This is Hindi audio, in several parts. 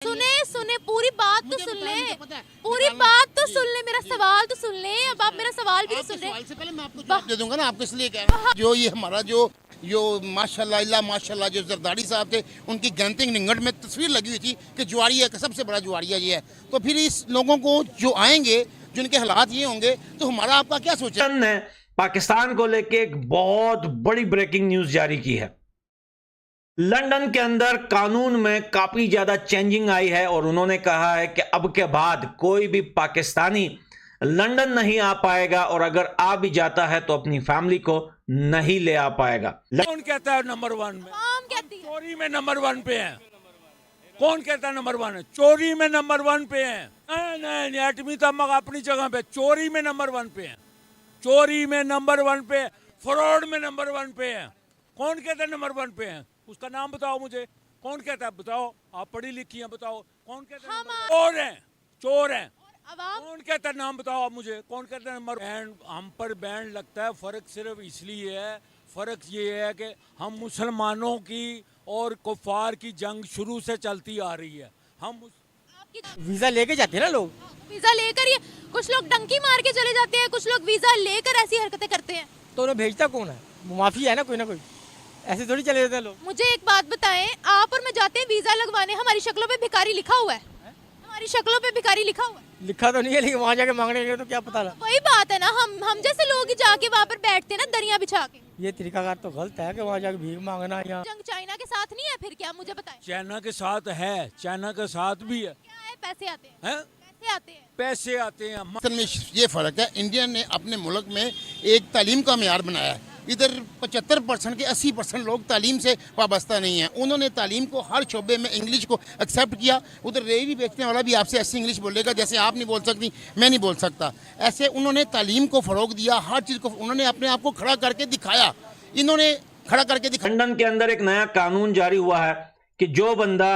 सुने सुने पूरी बात तो सुन ले, पूरी बात तो सुन ले, मेरा सवाल तो सुन ले। अब आप मेरा सवाल भी नहीं सुन रहे। सवाल से पहले मैं आपको जवाब दे दूंगा ना, आपको इसलिए कह रहा हूं। जो ये हमारा जो माशाल्लाह जो जरदारी साहब थे, उनकी गैंतिंग निंगट में तस्वीर लगी हुई थी कि जुआरिया का सबसे बड़ा जुआरिया ये है। तो फिर इस लोगों को जो आएंगे, जिनके हालात ये होंगे, तो हमारा आपका क्या सोचा? ने पाकिस्तान को लेकर एक बहुत बड़ी ब्रेकिंग न्यूज जारी की है। लंदन के अंदर कानून में काफी ज्यादा चेंजिंग आई है और उन्होंने कहा है कि अब के बाद कोई भी पाकिस्तानी लंदन नहीं आ पाएगा और अगर आ भी जाता है तो अपनी फैमिली को नहीं ले आ पाएगा। कौन कहता है नंबर 1 में? चोरी में नंबर 1 पे है। कौन कहता है नंबर 1 है? चोरी में नंबर 1 पे है। नहीं, एटमी तमक अपनी जगह पे, चोरी में नंबर 1 पे है। चोरी में नंबर 1 पे, फ्रॉड में नंबर 1 पे है। कौन कहता है नंबर 1 पे है? उसका नाम बताओ मुझे। कौन कहता है? बताओ, आप पढ़ी लिखी हैं, बताओ कौन कहता है? चोर है, चोर है। कौन कहता है? नाम बताओ आप मुझे। कौन कहता है नंबर? हम पर बैन लगता है, फर्क सिर्फ इसलिए है, फर्क ये है कि हम मुसलमानों की और कुफार की जंग शुरू से चलती आ रही है। हम वीजा लेके जाते हैं ना लोग, वीजा लेकर ही कुछ लोग डंकी मार के चले जाते हैं, कुछ लोग वीजा लेकर ऐसी हरकतें करते हैं। तो उन्हें भेजता कौन है? माफिया है ना कोई ना कोई, ऐसे थोड़ी चले जाते हैं लोग। मुझे एक बात बताएं, आप और मैं जाते हैं वीजा लगवाने, हमारी शक्लों पे भिखारी लिखा हुआ है, हमारी शक्लों पे भिखारी लिखा हुआ है। लिखा तो नहीं है, लेकिन वहाँ जाके मांगने के तो क्या पता लगा। वही बात है ना, हम जैसे लोग ही जाके वहाँ पर बैठते हैं ना दरिया बिछा के। ये तरीकाकार तो गलत है कि वहाँ जाके भीख मांगना। यहाँ जंग चाइना के साथ नहीं है, फिर क्या? मुझे बताएं। चाइना के साथ है, चाइना के साथ भी है। क्या है? पैसे आते हैं, हैं? पैसे आते हैं, पैसे आते हैं। असल में ये फ़र्क है, इंडिया ने अपने मुल्क में एक तालीम का मेयार बनाया है। इधर 75% के 80% लोग तालीम से वाबस्ता नहीं हैं। उन्होंने तालीम को हर शोबे में इंग्लिश को एक्सेप्ट किया। उधर रेहड़ी बेचने वाला भी आपसे ऐसी इंग्लिश बोलेगा जैसे आप नहीं बोल सकती, मैं नहीं बोल सकता। ऐसे उन्होंने तालीम को फ़रोग दिया, हर चीज़ को उन्होंने अपने आप को खड़ा करके दिखाया। इन्होंने खड़ा करके दिखाया। लंदन के अंदर एक नया कानून जारी हुआ है कि जो बंदा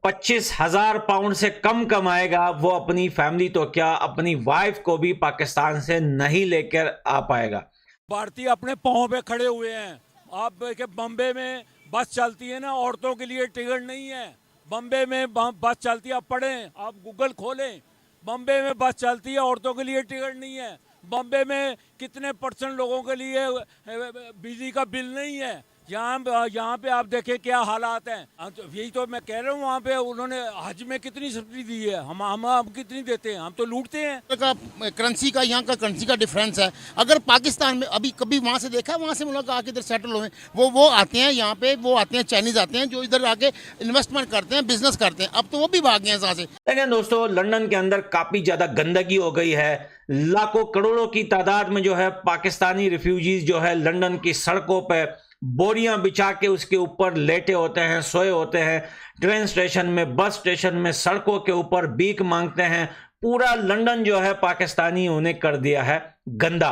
25,000 पाउंड से कम कमाएगा वो अपनी फैमिली तो क्या अपनी वाइफ को भी पाकिस्तान से नहीं लेकर आ पाएगा। भारतीय अपने पाँव पे खड़े हुए हैं। आप के बम्बे में बस चलती है ना, औरतों के लिए टिकट नहीं है। बम्बे में बस चलती है, आप पढ़ें, आप गूगल खोलें, बम्बे में बस चलती है, औरतों के लिए टिकट नहीं है। बम्बे में कितने % लोगों के लिए बिजली का बिल नहीं है। यहाँ पे आप देखें क्या हालात हैं। यही तो मैं कह रहा हूँ, वहाँ पे उन्होंने हज में कितनी सब्सिडी दी है, हम कितनी देते हैं? हम तो लूटते हैं। करेंसी का, यहाँ का करेंसी का डिफरेंस है। अगर पाकिस्तान में अभी कभी वहाँ से देखा, वहाँ से मुल्क आके इधर सेटल हुए, वो आते हैं यहाँ पे, वो आते हैं चाइनीज आते हैं जो इधर आके इन्वेस्टमेंट करते हैं, बिजनेस करते हैं। अब तो वो भी भाग गए हैं यहाँ से। लेकिन दोस्तों, लंदन के अंदर काफी ज्यादा गंदगी हो गई है। लाखों करोड़ों की तादाद में जो है पाकिस्तानी रिफ्यूजीज जो है लंदन की सड़कों पे बोरियां बिछा के उसके ऊपर लेटे होते हैं, सोए होते हैं। ट्रेन स्टेशन में, बस स्टेशन में, सड़कों के ऊपर भीख मांगते हैं। पूरा लंदन जो है पाकिस्तानियों ने कर दिया है गंदा।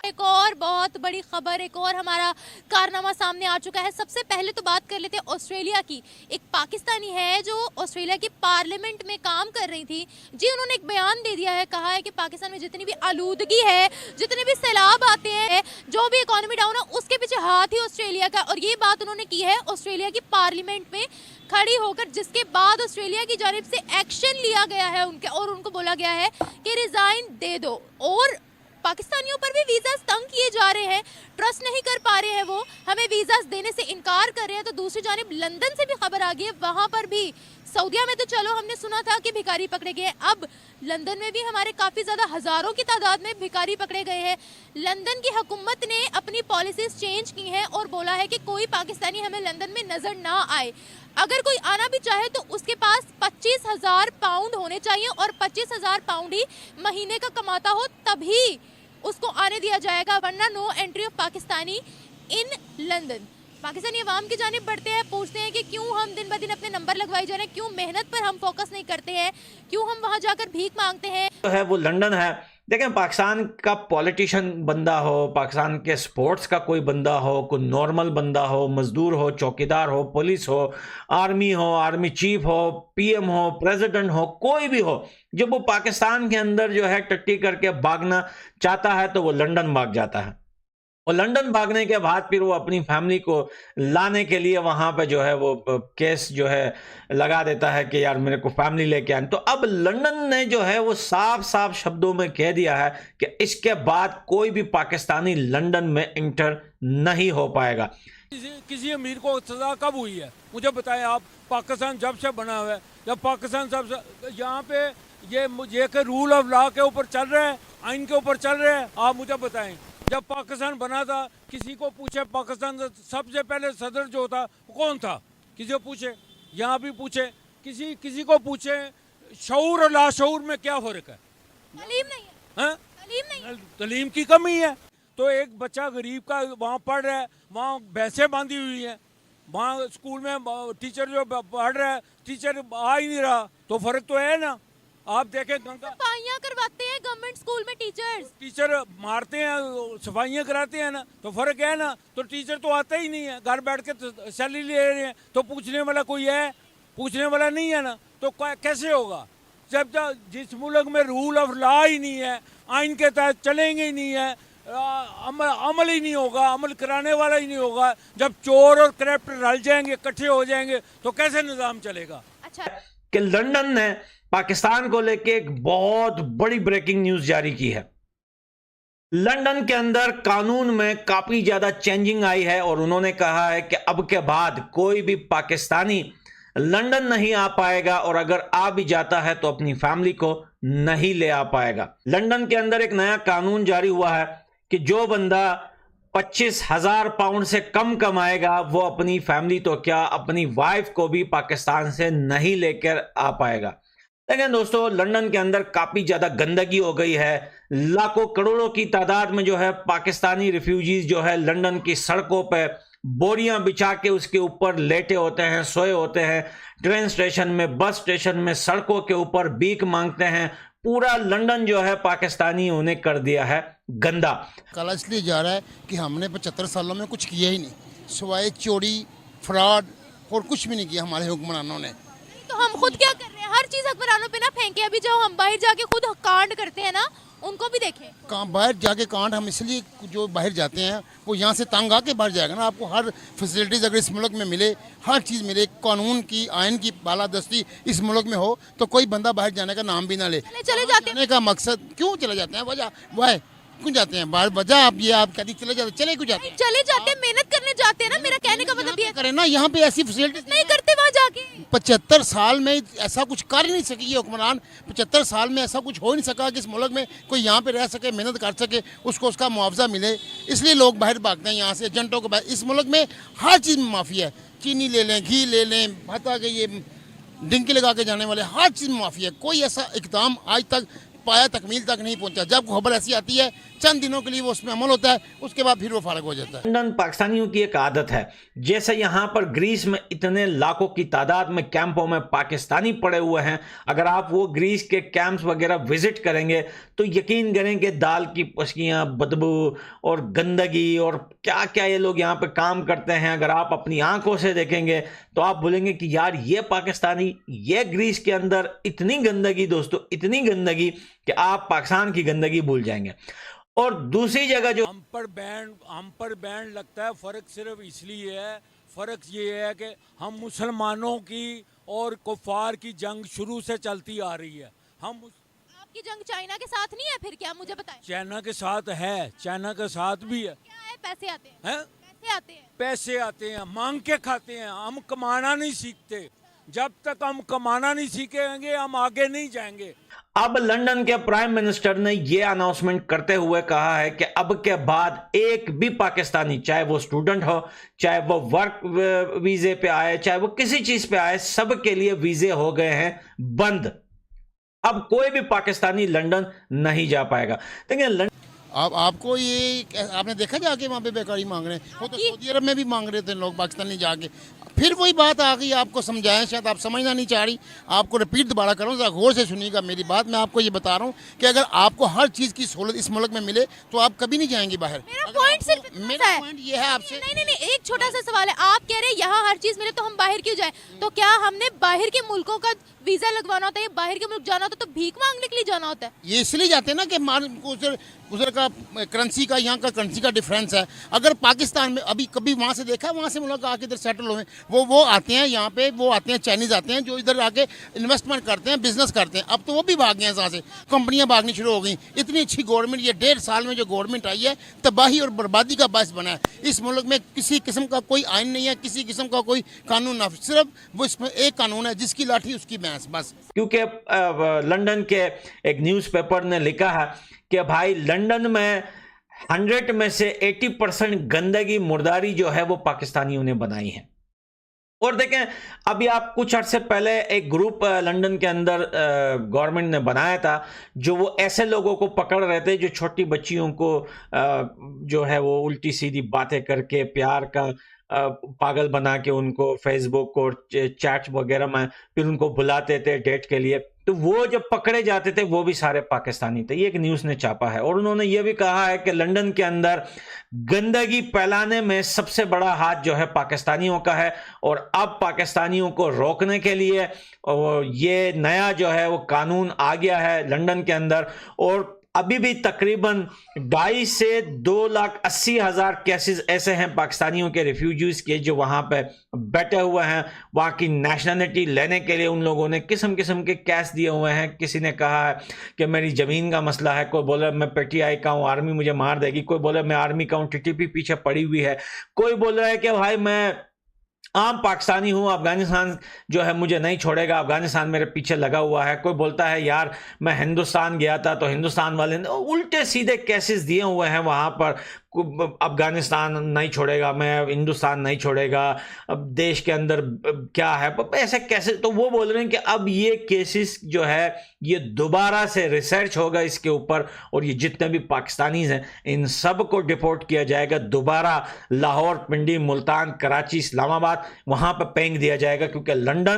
एक और बहुत बड़ी खबर, एक और हमारा कारनामा सामने आ चुका है। सबसे पहले तो बात कर लेते हैं ऑस्ट्रेलिया की। एक पाकिस्तानी है जो ऑस्ट्रेलिया की पार्लियामेंट में काम कर रही थी जी। उन्होंने एक बयान दे दिया है, कहा है कि पाकिस्तान में जितनी भी आलूदगी है, जितने भी सैलाब आते हैं, जो भी इकोनॉमी डाउन है, उसके पीछे हाथ ही ऑस्ट्रेलिया का। और ये बात उन्होंने की है ऑस्ट्रेलिया की पार्लियामेंट में खड़ी होकर, जिसके बाद ऑस्ट्रेलिया की जानिब से एक्शन लिया गया है उनके, और उनको बोला गया है कि रिजाइन दे दो। और पाकिस्तानियों पर भी वीज़ास तंग किए जा रहे हैं, ट्रस्ट नहीं कर पा रहे हैं, वो हमें वीज़ास देने से इनकार कर रहे हैं। तो दूसरी जानिब लंदन से भी खबर आ गई है, वहाँ पर भी। सऊदीया में तो चलो हमने सुना था कि भिखारी पकड़े गए, अब लंदन में भी हमारे काफ़ी ज़्यादा हज़ारों की तादाद में भिखारी पकड़े गए हैं। लंदन की हुकूमत ने अपनी पॉलिसीज़ चेंज की हैं और बोला है कि कोई पाकिस्तानी हमें लंदन में नज़र ना आए। अगर कोई आना भी चाहे तो उसके पास 25,000 पाउंड होने चाहिए, और 25,000 पाउंड ही महीने का कमाता हो, तभी उसको आने दिया जाएगा, वरना no entry of Pakistani in London. Pakistani अवाम की जानिब बढ़ते हैं, पूछते हैं कि क्यों हम दिन ब दिन अपने नंबर लगवाए जा रहे हैं, क्यों मेहनत पर हम फोकस नहीं करते हैं, क्यों हम वहां जाकर भीख मांगते हैं। तो है वो लंदन है। देखें, पाकिस्तान का पॉलिटिशियन बंदा हो, पाकिस्तान के स्पोर्ट्स का कोई बंदा हो, कोई नॉर्मल बंदा हो, मजदूर हो, चौकीदार हो, पुलिस हो, आर्मी चीफ हो, पीएम हो, प्रेसिडेंट हो, कोई भी हो, जब वो पाकिस्तान के अंदर जो है टट्टी करके भागना चाहता है तो वो लंदन भाग जाता है। और लंदन भागने के बाद फिर वो अपनी फैमिली को लाने के लिए वहां पे जो है वो केस जो है लगा देता है कि यार मेरे को फैमिली लेके आनी। तो अब लंदन ने जो है वो साफ साफ शब्दों में कह दिया है कि इसके बाद कोई भी पाकिस्तानी लंदन में इंटर नहीं हो पाएगा। किसी अमीर को सजा कब हुई है मुझे बताएं आप? पाकिस्तान जब से बना हुआ है, जब पाकिस्तान यहाँ पे ये के रूल ऑफ लॉ के ऊपर चल रहे हैं, आइन के ऊपर चल रहे हैं, आप मुझे बताएं। जब पाकिस्तान बना था किसी को पूछे पाकिस्तान सबसे पहले सदर जो था कौन था, किसी को पूछे, यहाँ भी पूछे, किसी को पूछे, शऊर और लाशऊर में क्या फर्क है? तालीम नहीं है, हैं? तालीम नहीं है। तालीम की कमी है। तो एक बच्चा गरीब का वहाँ पढ़ रहा है, वहाँ भैंसें बांधी हुई हैं, वहाँ स्कूल में टीचर जो पढ़ रहा है टीचर आ ही नहीं रहा, तो फर्क तो है ना। आप देखें गंगा सफाइयाँ करवाते हैं गवर्नमेंट स्कूल में टीचर मारते हैं, सफाइयाँ कराते हैं ना, तो फर्क है ना। तो टीचर तो आता ही नहीं है, घर बैठ के सैलरी ले रहे हैं, तो पूछने वाला कोई है? पूछने वाला नहीं है ना, तो कैसे होगा? जब जिस मुल्क में रूल ऑफ लॉ ही नहीं है, आइन के तहत चलेंगे ही नहीं है, अमल ही नहीं होगा, अमल कराने वाला ही नहीं होगा, जब चोर और करप्ट रल जाएंगे, इकट्ठे हो जाएंगे, तो कैसे निज़ाम चलेगा? अच्छा कि लंदन ने पाकिस्तान को लेकर एक बहुत बड़ी ब्रेकिंग न्यूज जारी की है। लंदन के अंदर कानून में काफी ज्यादा चेंजिंग आई है और उन्होंने कहा है कि अब के बाद कोई भी पाकिस्तानी लंदन नहीं आ पाएगा और अगर आ भी जाता है तो अपनी फैमिली को नहीं ले आ पाएगा। लंदन के अंदर एक नया कानून जारी हुआ है कि जो बंदा 25,000 पाउंड से कम कमाएगा वो अपनी फैमिली तो क्या अपनी वाइफ को भी पाकिस्तान से नहीं लेकर आ पाएगा। लेकिन दोस्तों लंदन के अंदर काफी ज्यादा गंदगी हो गई है। लाखों करोड़ों की तादाद में जो है पाकिस्तानी रिफ्यूजीज जो है लंदन की सड़कों पे बोरियां बिछा के उसके ऊपर लेटे होते हैं, सोए होते हैं। ट्रेन स्टेशन में, बस स्टेशन में, सड़कों के ऊपर भीख मांगते हैं। पूरा लंदन जो है पाकिस्तानी उन्हें कर दिया है गंदा। काला इसलिए जा रहा है कि हमने 75 सालों में कुछ किया ही नहीं, सिवाय चोरी, फ्रॉड और कुछ भी नहीं किया हमारे हुक्मरानों ने। तो हम खुद क्या कर रहे हैं? हर चीज हुक्मरानों पे ना फेंके। अभी जो हम बाहर जाके खुद कांड करते हैं ना, उनको भी देखें। कहाँ बाहर जाके कांड हम इसलिए जो बाहर जाते हैं वो यहाँ से तंग आके बाहर जाएगा ना। आपको हर फैसिलिटीज़ अगर इस मुल्क में मिले, हर चीज़ मिले, कानून की, आइन की बालादस्ती इस मुल्क में हो, तो कोई बंदा बाहर जाने का नाम भी ना ले। चले जाते जाने का मकसद क्यों चले जाते हैं? वजह वह क्यों जाते हैं बाहर? वजह आप ये आप कहती चले जाते, चले क्यों जाते हैं? चले जाते हैं, मेहनत करने जाते हैं ना। मेरा कहने का मतलब ये करें ना, यहाँ पे ऐसी फैसिलिटीज नहीं करते वहाँ जाके। 75 साल में ऐसा कुछ कर ही नहीं सकी ये हुक्मरान। 75 साल में ऐसा कुछ हो ही नहीं सका कि इस मुल्क में कोई यहाँ पे रह सके, मेहनत कर सके, उसको उसका मुआवजा मिले। इसलिए लोग बाहर भागते हैं यहाँ से, एजेंटों को। इस मुल्क में हर चीज़ में माफिया है। चीनी ले लें, घी ले लें, भत्ता के ये डिंकी लगा के जाने वाले, हर चीज़ में माफिया है। कोई ऐसा इकदाम आज तक पाया, तकमील तक नहीं पहुंचा। जब खबर ऐसी आती है चंद दिनों के लिए वो उसमें अमल होता है, उसके बाद फिर वो फारग हो जाता है। लंदन पाकिस्तानियों की एक आदत है, जैसे यहाँ पर ग्रीस में इतने लाखों की तादाद में कैंपों में पाकिस्तानी पड़े हुए हैं। अगर आप वो ग्रीस के कैंप्स वगैरह विजिट करेंगे तो यकीन करेंगे दाल की पसकियाँ, बदबू और गंदगी और क्या क्या ये लोग यहाँ पे काम करते हैं। अगर आप अपनी आंखों से देखेंगे तो आप बोलेंगे कि यार ये पाकिस्तानी, ये ग्रीस के अंदर इतनी गंदगी दोस्तों, इतनी गंदगी कि आप पाकिस्तान की गंदगी भूल जाएंगे। और दूसरी जगह जो हम पर बैन लगता है, फर्क सिर्फ इसलिए है, फर्क ये है कि हम मुसलमानों की और कुफार की जंग शुरू से चलती आ रही है। आपकी जंग चाइना के साथ नहीं है फिर क्या? मुझे बताएं। चाइना के साथ है, चाइना के साथ भी है। क्या है? पैसे आते हैं, हैं? पैसे आते हैं, पैसे आते हैं, मांग के खाते हैं। हम कमाना नहीं सीखते। जब तक हम कमाना नहीं सीखेंगे हम आगे नहीं जाएंगे। अब लंदन के प्राइम मिनिस्टर ने यह अनाउंसमेंट करते हुए कहा है कि अब के बाद एक भी पाकिस्तानी, चाहे वो स्टूडेंट हो, चाहे वो वर्क वीजे पे आए, चाहे वो किसी चीज पे आए, सब के लिए वीजे हो गए हैं बंद। अब कोई भी पाकिस्तानी लंदन नहीं जा पाएगा। देखिए आपको ये आपने देखा जाके वहाँ पे बेकारी मांग रहे हैं, वो तो सऊदी अरब में भी मांग रहे थे लोग पाकिस्तानी जाके। फिर वही बात आ गई, आपको समझाएं, शायद आप समझना नहीं चाह रही। आपको रिपीट दोबारा करूँ, ज़रा गौर से सुनिएगा मेरी बात। मैं आपको ये बता रहा हूँ कि अगर आपको हर चीज़ की सहूलत इस मुल्क में मिले तो आप कभी नहीं जाएंगी बाहर। मेरा पॉइंट ये है आपसे। नहीं, एक छोटा सा सवाल है। आप कह रहे हैं यहाँ हर चीज मिले तो हम बाहर क्यों जाएं? तो क्या हमने बाहर के मुल्कों का वीजा लगवाना होता है, बाहर के मुल्क जाना होता है तो भीख मांगने के लिए जाना होता है। ये इसलिए जाते हैं ना कि उधर का करेंसी का यहाँ का करेंसी का डिफरेंस है। अगर पाकिस्तान में अभी कभी वहाँ से देखा, वहाँ से मुल्क आके इधर सेटल हुए, वो आते हैं यहाँ पे, वो आते हैं चाइनीज़ आते हैं जो इधर आके इन्वेस्टमेंट करते हैं, बिजनेस करते हैं। अब तो वो भी भाग गए हैं यहाँ से, कंपनियाँ भागनी शुरू हो गई। इतनी अच्छी गवर्नमेंट, ये 1.5 साल में जो गवर्नमेंट आई है, तबाही और बर्बादी का बायस बना है। इस मुल्क में किसी किस्म का कोई आइन नहीं है, किसी किस्म का कोई कानून ना, सिर्फ वो इसमें एक कानून है, जिसकी लाठी उसकी भैंस, बस। क्योंकि लंदन के एक न्यूज़पेपर ने लिखा है कि भाई लंदन में 100 में से 80% गंदगी, मुर्दारी जो है वो पाकिस्तानियों ने बनाई है। और देखें, अभी आप कुछ अर्से पहले एक ग्रुप लंदन के अंदर गवर्नमेंट ने बनाया था, जो वो ऐसे लोगों को पकड़ रहे थे जो छोटी बच्चियों को जो है वो उल्टी सीधी बातें करके प्यार का पागल बना के उनको फेसबुक और चैट वगैरह में फिर उनको बुलाते थे डेट के लिए। तो वो जब पकड़े जाते थे वो भी सारे पाकिस्तानी थे। ये एक न्यूज़ ने छापा है। और उन्होंने ये भी कहा है कि लंदन के अंदर गंदगी फैलाने में सबसे बड़ा हाथ जो है पाकिस्तानियों का है। और अब पाकिस्तानियों को रोकने के लिए ये नया जो है वो कानून आ गया है लंदन के अंदर। और अभी भी तकरीबन 2.5 से 2,80,000 केसेस ऐसे हैं पाकिस्तानियों के रिफ्यूजीज के जो वहां पे बैठे हुए हैं। वहां की नेशनलिटी लेने के लिए उन लोगों ने किस्म किस्म के केस दिए हुए हैं। किसी ने कहा है कि मेरी ज़मीन का मसला है, कोई बोले मैं पीटीआई का हूँ, आर्मी मुझे मार देगी, कोई बोले मैं आर्मी का हूँ, टीटीपी पीछे पड़ी हुई है, कोई बोल रहा है कि भाई मैं आम पाकिस्तानी हूं, अफगानिस्तान जो है मुझे नहीं छोड़ेगा, अफगानिस्तान मेरे पीछे लगा हुआ है। कोई बोलता है यार मैं हिंदुस्तान गया था तो हिंदुस्तान वाले ने उल्टे सीधे केसेस दिए हुए हैं वहां पर, अफगानिस्तान नहीं छोड़ेगा, मैं हिंदुस्तान नहीं छोड़ेगा, अब देश के अंदर क्या है, ऐसे कैसे। तो वो बोल रहे हैं कि अब ये केसेस जो है ये दोबारा से रिसर्च होगा इसके ऊपर, और ये जितने भी पाकिस्तानीज हैं इन सब को डिपोर्ट किया जाएगा दोबारा लाहौर, पिंडी, मुल्तान, कराची, इस्लामाबाद, वहां पर फेंक दिया जाएगा। क्योंकि लंदन